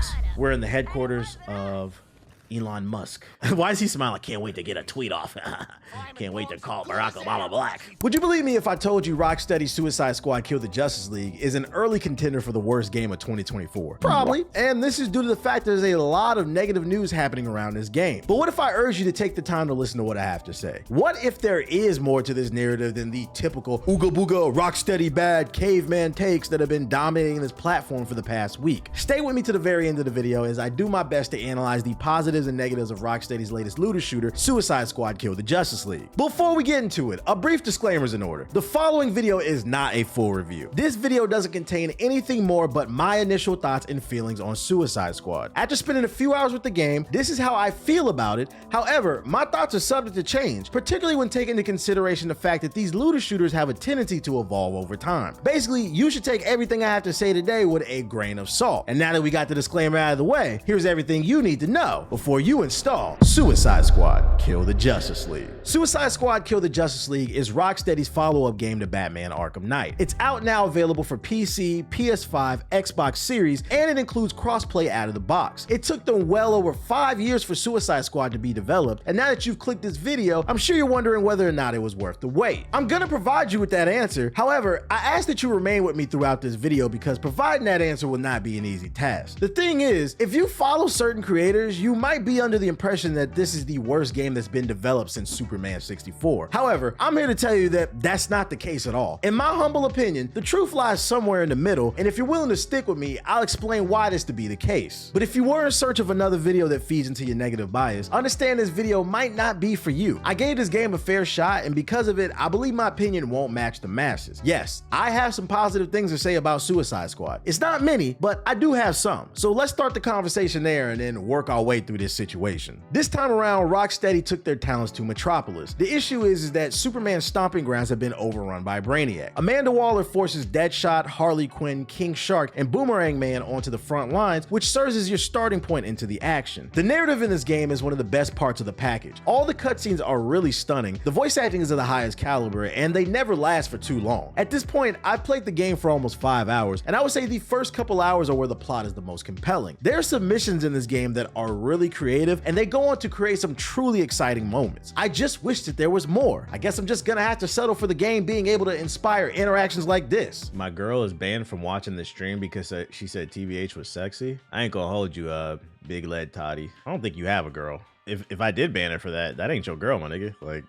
Relax. We're in the headquarters of Elon Musk. Why is he smiling? Can't wait to get a tweet off. Can't wait to call Barack Obama black. Would you believe me if I told you Rocksteady's Suicide Squad Kill the Justice League is an early contender for the worst game of 2024? Probably, and this is due to the fact there's a lot of negative news happening around this game. But what if I urge you to take the time to listen to what I have to say? What if there is more to this narrative than the typical ooga booga Rocksteady bad caveman takes that have been dominating this platform for the past week? Stay with me to the very end of the video as I do my best to analyze the positives and negatives of Rocksteady's latest looter shooter, Suicide Squad Kill the Justice League. Before we get into it, a brief disclaimer is in order. The following video is not a full review. This video doesn't contain anything more but my initial thoughts and feelings on Suicide Squad. After spending a few hours with the game, this is how I feel about it. However, my thoughts are subject to change, particularly when taking into consideration the fact that these looter shooters have a tendency to evolve over time. Basically, you should take everything I have to say today with a grain of salt. And now that we got the disclaimer out of the way, here's everything you need to know before you install Suicide Squad Kill the Justice League. Suicide Squad Kill the Justice League is Rocksteady's follow-up game to Batman Arkham Knight. It's out now, available for PC, PS5, Xbox Series, and it includes crossplay out of the box. It took them well over 5 years for Suicide Squad to be developed, and now that you've clicked this video, I'm sure you're wondering whether or not it was worth the wait. I'm gonna provide you with that answer. However, I ask that you remain with me throughout this video because providing that answer will not be an easy task. The thing is, if you follow certain creators, you might be under the impression that this is the worst game that's been developed since Superman 64. However, I'm here to tell you that that's not the case at all. In my humble opinion, the truth lies somewhere in the middle, and if you're willing to stick with me, I'll explain why this to be the case. But if you were in search of another video that feeds into your negative bias, understand this video might not be for you. I gave this game a fair shot, and because of it, I believe my opinion won't match the masses. Yes, I have some positive things to say about Suicide Squad. It's not many, but I do have some. So let's start the conversation there and then work our way through this situation. This time around, Rocksteady took their talents to Metropolis. The issue is that Superman's stomping grounds have been overrun by Brainiac. Amanda Waller forces Deadshot, Harley Quinn, King Shark, and Boomerang Man onto the front lines, which serves as your starting point into the action. The narrative in this game is one of the best parts of the package. All the cutscenes are really stunning, the voice acting is of the highest caliber, and they never last for too long. At this point, I've played the game for almost 5 hours, and I would say the first couple hours are where the plot is the most compelling. There are some missions in this game that are really creative, and they go on to create some truly exciting moments. I just wish that there was more. I guess I'm just gonna have to settle for the game being able to inspire interactions like this. My girl is banned from watching the stream because she said TVH was sexy. I ain't gonna hold you, big lead toddy. I don't think you have a girl. If I did ban her for that, that ain't your girl, my nigga. Like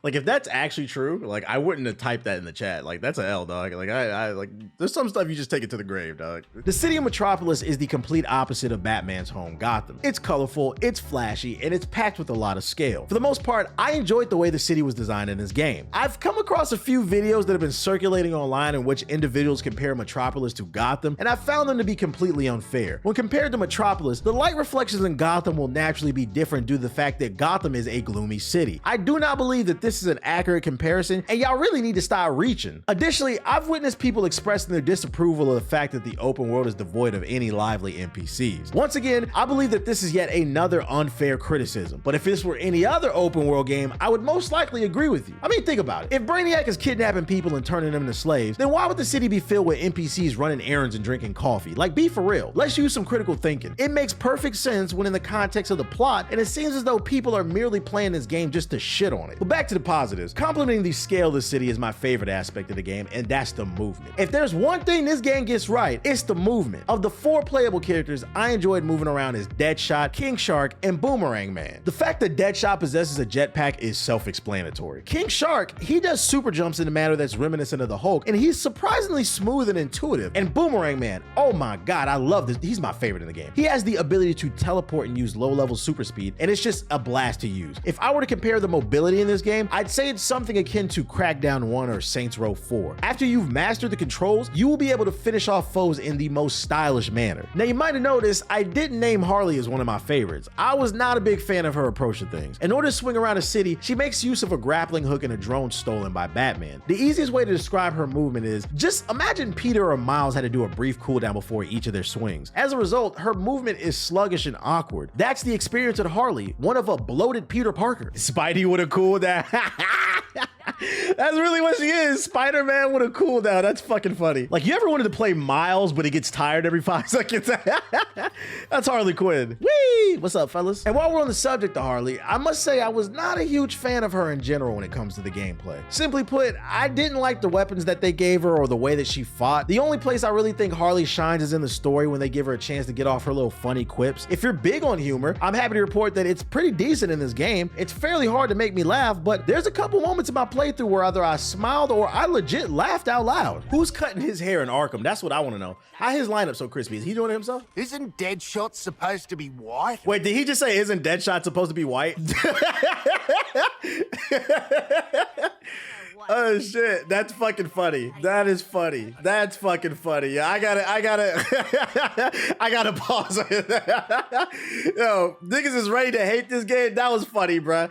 like if that's actually true, like I wouldn't have typed that in the chat. Like that's a L, dog. Like I like there's some stuff you just take it to the grave, dog. The city of Metropolis is the complete opposite of Batman's home, Gotham. It's colorful, it's flashy, and it's packed with a lot of scale. For the most part, I enjoyed the way the city was designed in this game. I've come across a few videos that have been circulating online in which individuals compare Metropolis to Gotham, and I found them to be completely unfair. When compared to Metropolis, the light reflections in Gotham will naturally be different due to the fact that Gotham is a gloomy city. I do not believe that this is an accurate comparison, and y'all really need to stop reaching. Additionally, I've witnessed people expressing their disapproval of the fact that the open world is devoid of any lively NPCs. Once again, I believe that this is yet another unfair criticism, but if this were any other open world game, I would most likely agree with you. I mean, think about it. If Brainiac is kidnapping people and turning them into slaves, then why would the city be filled with NPCs running errands and drinking coffee? Like, be for real. Let's use some critical thinking. It makes perfect sense when in the context of the plot, and it seems as though people are merely playing this game just to shit on it. But back to the positives. Complimenting the scale of the city is my favorite aspect of the game, and that's the movement. If there's one thing this game gets right, it's the movement. Of the 4 playable characters, I enjoyed moving around as Deadshot, King Shark, and Boomerang Man. The fact that Deadshot possesses a jetpack is self-explanatory. King Shark, he does super jumps in a manner that's reminiscent of the Hulk, and he's surprisingly smooth and intuitive. And Boomerang Man, oh my god, I love this. He's my favorite in the game. He has the ability to teleport and use low-level super speed, and it's just a blast to use. If I were to compare the mobility in this game, I'd say it's something akin to Crackdown 1 or Saints Row 4. After you've mastered the controls, you will be able to finish off foes in the most stylish manner. Now, you might have noticed I didn't name Harley as one of my favorites. I was not a big fan of her approach to things. In order to swing around a city, she makes use of a grappling hook and a drone stolen by Batman. The easiest way to describe her movement is just imagine Peter or Miles had to do a brief cooldown before each of their swings. As a result, her movement is sluggish and awkward. That's the experience of Harley, one of a bloated Peter Parker. Spidey would have cooled that. That's really what she is. Spider-Man with a cooldown. That's fucking funny. Like, you ever wanted to play Miles, but he gets tired every 5 seconds? That's Harley Quinn. Whee! What's up, fellas? And while we're on the subject of Harley, I must say I was not a huge fan of her in general when it comes to the gameplay. Simply put, I didn't like the weapons that they gave her or the way that she fought. The only place I really think Harley shines is in the story when they give her a chance to get off her little funny quips. If you're big on humor, I'm happy to report that it's pretty decent in this game. It's fairly hard to make me laugh, but there's a couple moments in my playthrough where either I smiled or I legit laughed out loud. Who's cutting his hair in Arkham? That's what I want to know. How his lineup so crispy? Is he doing it himself? Isn't Deadshot supposed to be white? Wait, did he just say isn't Deadshot supposed to be white? Oh shit, that's fucking funny. That is funny. That's fucking funny. Yeah, I gotta pause it. Yo, niggas is ready to hate this game. That was funny, bruh.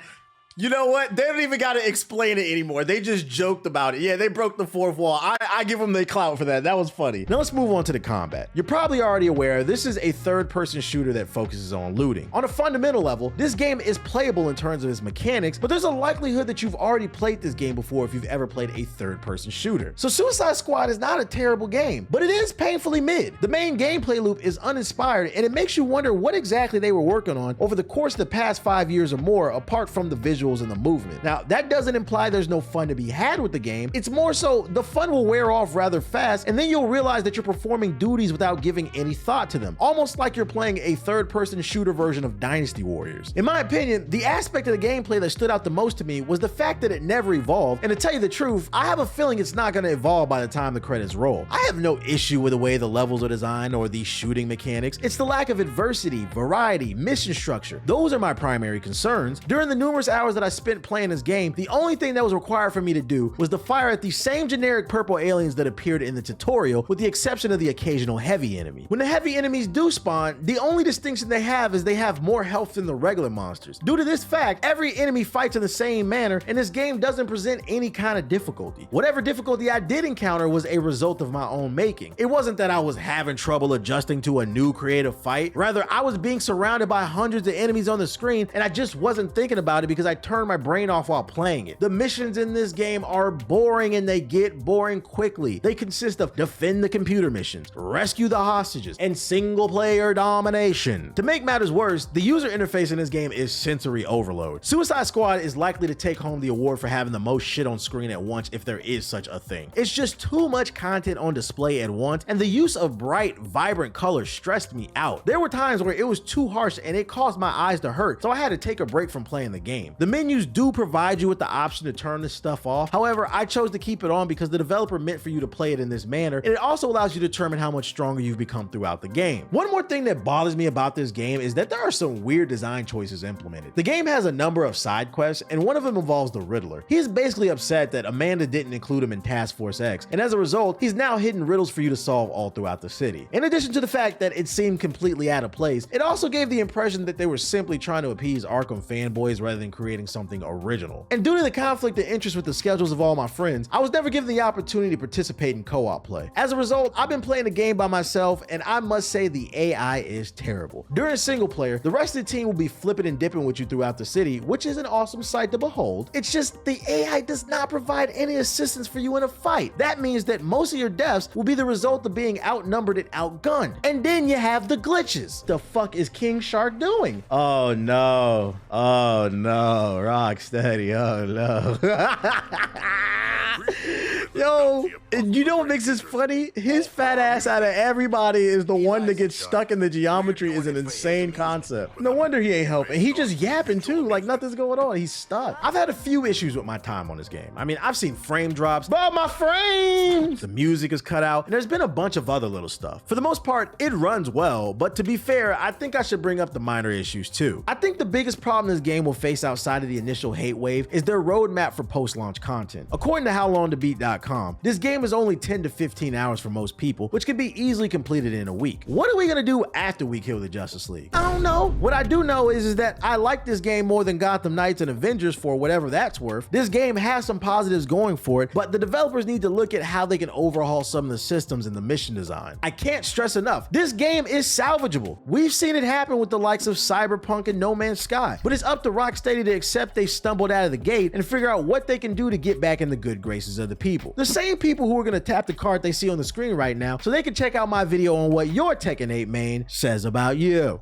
You know what? They don't even got to explain it anymore. They just joked about it. Yeah, they broke the fourth wall. I give them the clout for that. That was funny. Now let's move on to the combat. You're probably already aware this is a third-person shooter that focuses on looting. On a fundamental level, this game is playable in terms of its mechanics, but there's a likelihood that you've already played this game before if you've ever played a third-person shooter. So Suicide Squad is not a terrible game, but it is painfully mid. The main gameplay loop is uninspired, and it makes you wonder what exactly they were working on over the course of the past 5 years or more, apart from the visuals and the movement. Now, that doesn't imply there's no fun to be had with the game. It's more so the fun will wear off rather fast, and then you'll realize that you're performing duties without giving any thought to them, almost like you're playing a third-person shooter version of Dynasty Warriors. In my opinion, the aspect of the gameplay that stood out the most to me was the fact that it never evolved, and to tell you the truth, I have a feeling it's not going to evolve by the time the credits roll. I have no issue with the way the levels are designed or the shooting mechanics. It's the lack of adversity, variety, mission structure. Those are my primary concerns. During the numerous hours that I spent playing this game, the only thing that was required for me to do was to fire at the same generic purple aliens that appeared in the tutorial, with the exception of the occasional heavy enemy. When the heavy enemies do spawn, the only distinction they have is they have more health than the regular monsters. Due to this fact, every enemy fights in the same manner, and this game doesn't present any kind of difficulty. Whatever difficulty I did encounter was a result of my own making. It wasn't that I was having trouble adjusting to a new creative fight. Rather, I was being surrounded by hundreds of enemies on the screen, and I just wasn't thinking about it because I turned my brain off while playing it. The missions in this game are boring, and they get boring quickly. They consist of defend the computer missions, rescue the hostages, and single player domination. To make matters worse, the user interface in this game is sensory overload. Suicide Squad is likely to take home the award for having the most shit on screen at once, if there is such a thing. It's just too much content on display at once, and the use of bright, vibrant colors stressed me out. There were times where it was too harsh and it caused my eyes to hurt, so I had to take a break from playing the game. The menus do provide you with the option to turn this stuff off. However, I chose to keep it on because the developer meant for you to play it in this manner, and it also allows you to determine how much stronger you've become throughout the game. One more thing that bothers me about this game is that there are some weird design choices implemented. The game has a number of side quests, and one of them involves the Riddler. He is basically upset that Amanda didn't include him in Task Force X, and as a result, he's now hidden riddles for you to solve all throughout the city. In addition to the fact that it seemed completely out of place, it also gave the impression that they were simply trying to appease Arkham fanboys rather than creating something original. And due to the conflict of interest with the schedules of all my friends, I was never given the opportunity to participate in co-op play. As a result, I've been playing the game by myself, and I must say the AI is terrible. During single player, the rest of the team will be flipping and dipping with you throughout the city, which is an awesome sight to behold. It's just the AI does not provide any assistance for you in a fight. That means that most of your deaths will be the result of being outnumbered and outgunned. And then you have the glitches. The fuck is King Shark doing? Oh no. Oh no. Rocksteady. Oh no. Yo, you know what makes this funny? His fat ass out of everybody is the one that gets stuck in the geometry is an insane concept. No wonder he ain't helping. He just yapping too, like nothing's going on. He's stuck. I've had a few issues with my time on this game. I mean, I've seen frame drops, but my frames! The music is cut out, and there's been a bunch of other little stuff. For the most part, it runs well, but to be fair, I think I should bring up the minor issues too. I think the biggest problem this game will face outside of the initial hate wave is their roadmap for post-launch content. According to HowLongToBeat.com, Rocksteady.com. This game is only 10 to 15 hours for most people, which can be easily completed in a week. What are we gonna do after we kill the Justice League? I don't know. What I do know is that I like this game more than Gotham Knights and Avengers for whatever that's worth. This game has some positives going for it, but the developers need to look at how they can overhaul some of the systems and the mission design. I can't stress enough, this game is salvageable. We've seen it happen with the likes of Cyberpunk and No Man's Sky, but it's up to Rocksteady to accept they stumbled out of the gate and figure out what they can do to get back in the good graces of the people. The same people who are gonna tap the card they see on the screen right now so they can check out my video on what your Tekken 8 main says about you.